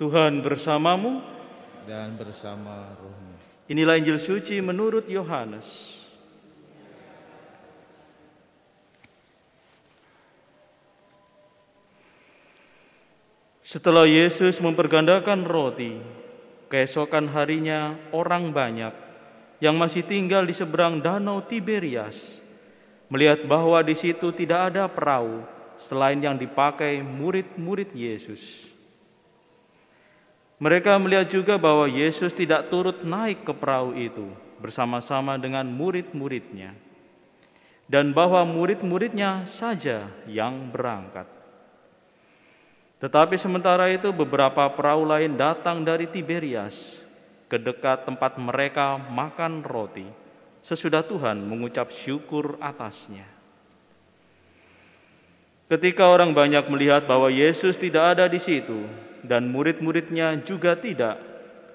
Tuhan bersamamu. Dan bersama rohmu. Inilah Injil suci menurut Yohanes. Setelah Yesus mempergandakan roti, keesokan harinya orang banyak yang masih tinggal di seberang danau Tiberias melihat bahwa di situ tidak ada perahu selain yang dipakai murid-murid Yesus. Mereka melihat juga bahwa Yesus tidak turut naik ke perahu itu bersama-sama dengan murid-muridnya, dan bahwa murid-muridnya saja yang berangkat. Tetapi sementara itu beberapa perahu lain datang dari Tiberias ke dekat tempat mereka makan roti sesudah Tuhan mengucap syukur atasnya. Ketika orang banyak melihat bahwa Yesus tidak ada di situ dan murid-muridnya juga tidak,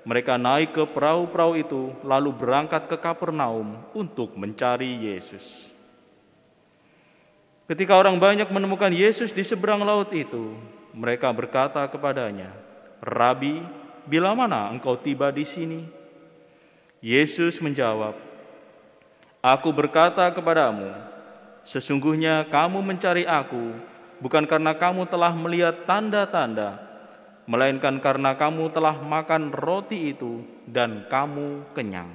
mereka naik ke perahu-perahu itu lalu berangkat ke Kapernaum untuk mencari Yesus. Ketika orang banyak menemukan Yesus di seberang laut itu, mereka berkata kepadanya, "Rabi, bila mana engkau tiba di sini?" Yesus menjawab, "Aku berkata kepadamu, sesungguhnya kamu mencari Aku bukan karena kamu telah melihat tanda-tanda, melainkan karena kamu telah makan roti itu dan kamu kenyang.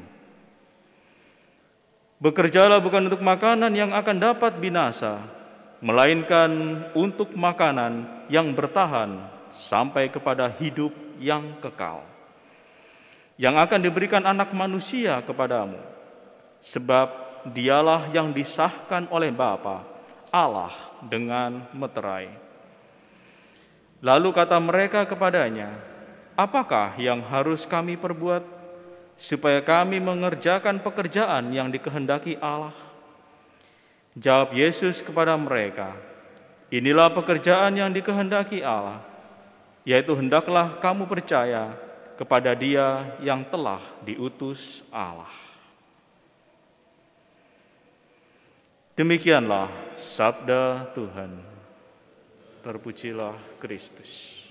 Bekerjalah bukan untuk makanan yang akan dapat binasa, melainkan untuk makanan yang bertahan sampai kepada hidup yang kekal, yang akan diberikan Anak Manusia kepadamu, sebab Dialah yang disahkan oleh Bapa, Allah dengan meterai." Lalu kata mereka kepadanya, "Apakah yang harus kami perbuat supaya kami mengerjakan pekerjaan yang dikehendaki Allah?" Jawab Yesus kepada mereka, "Inilah pekerjaan yang dikehendaki Allah, yaitu hendaklah kamu percaya kepada Dia yang telah diutus Allah." Demikianlah sabda Tuhan. Terpujilah Kristus.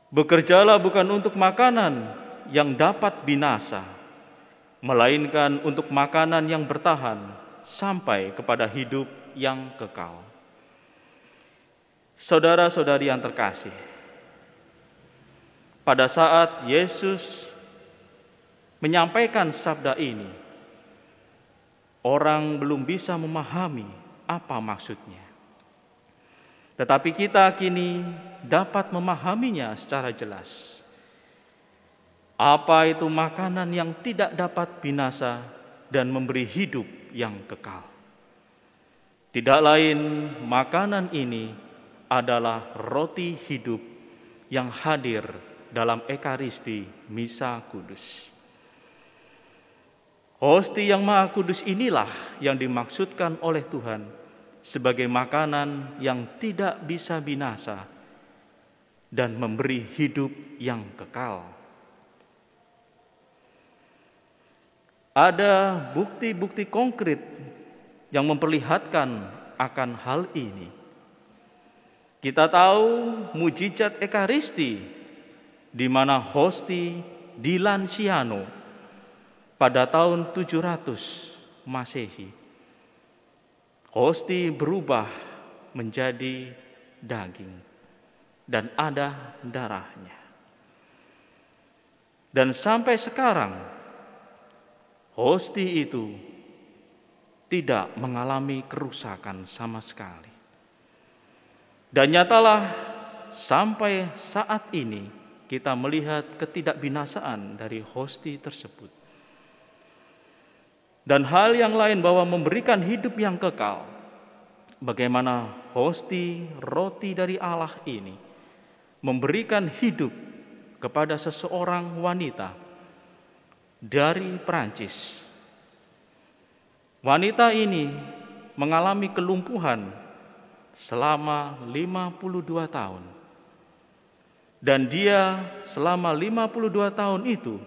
Bekerjalah bukan untuk makanan yang dapat binasa, melainkan untuk makanan yang bertahan sampai kepada hidup yang kekal. Saudara-saudari yang terkasih, pada saat Yesus menyampaikan sabda ini, orang belum bisa memahami apa maksudnya. Tetapi kita kini dapat memahaminya secara jelas. Apa itu makanan yang tidak dapat binasa dan memberi hidup yang kekal? Tidak lain, makanan ini adalah roti hidup yang hadir dalam Ekaristi Misa Kudus. Hosti yang Maha Kudus inilah yang dimaksudkan oleh Tuhan sebagai makanan yang tidak bisa binasa dan memberi hidup yang kekal. Ada bukti-bukti konkret yang memperlihatkan akan hal ini. Kita tahu mujizat Ekaristi di mana hosti di Lanciano pada tahun 700 Masehi. Hosti berubah menjadi daging dan ada darahnya. Dan sampai sekarang hosti itu tidak mengalami kerusakan sama sekali. Dan nyatalah sampai saat ini kita melihat ketidakbinasaan dari hosti tersebut. Dan hal yang lain bahwa memberikan hidup yang kekal, bagaimana hosti roti dari Allah ini memberikan hidup kepada seseorang wanita dari Perancis. Wanita ini mengalami kelumpuhan selama 52 tahun. Dan dia selama 52 tahun itu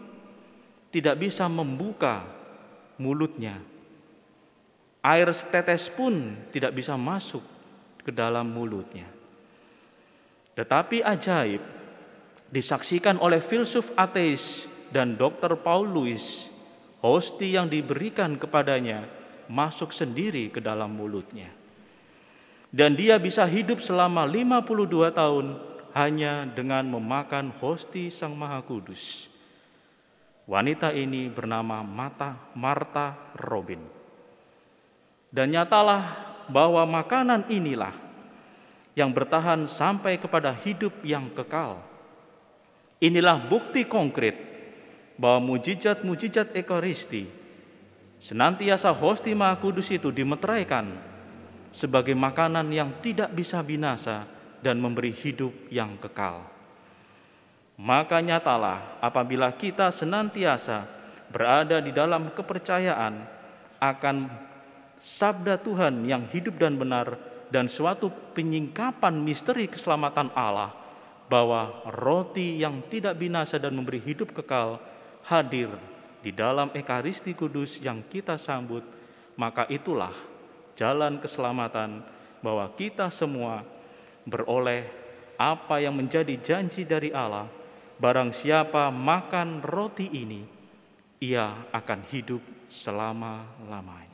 tidak bisa membuka mulutnya. Air setetes pun tidak bisa masuk ke dalam mulutnya. Tetapi ajaib disaksikan oleh filsuf ateis dan Dr. Paul Lewis, hosti yang diberikan kepadanya masuk sendiri ke dalam mulutnya. Dan dia bisa hidup selama 52 tahun hanya dengan memakan hosti Sang Maha Kudus. Wanita ini bernama Martha Robin. Dan nyatalah bahwa makanan inilah yang bertahan sampai kepada hidup yang kekal. Inilah bukti konkret bahwa mujizat-mujizat Ekaristi senantiasa hosti Maha Kudus itu dimeteraikan sebagai makanan yang tidak bisa binasa dan memberi hidup yang kekal. Maka nyatalah apabila kita senantiasa berada di dalam kepercayaan akan sabda Tuhan yang hidup dan benar dan suatu penyingkapan misteri keselamatan Allah, bahwa roti yang tidak binasa dan memberi hidup kekal hadir di dalam Ekaristi Kudus yang kita sambut, maka itulah jalan keselamatan bahwa kita semua beroleh apa yang menjadi janji dari Allah. Barang siapa makan roti ini, ia akan hidup selama-lamanya.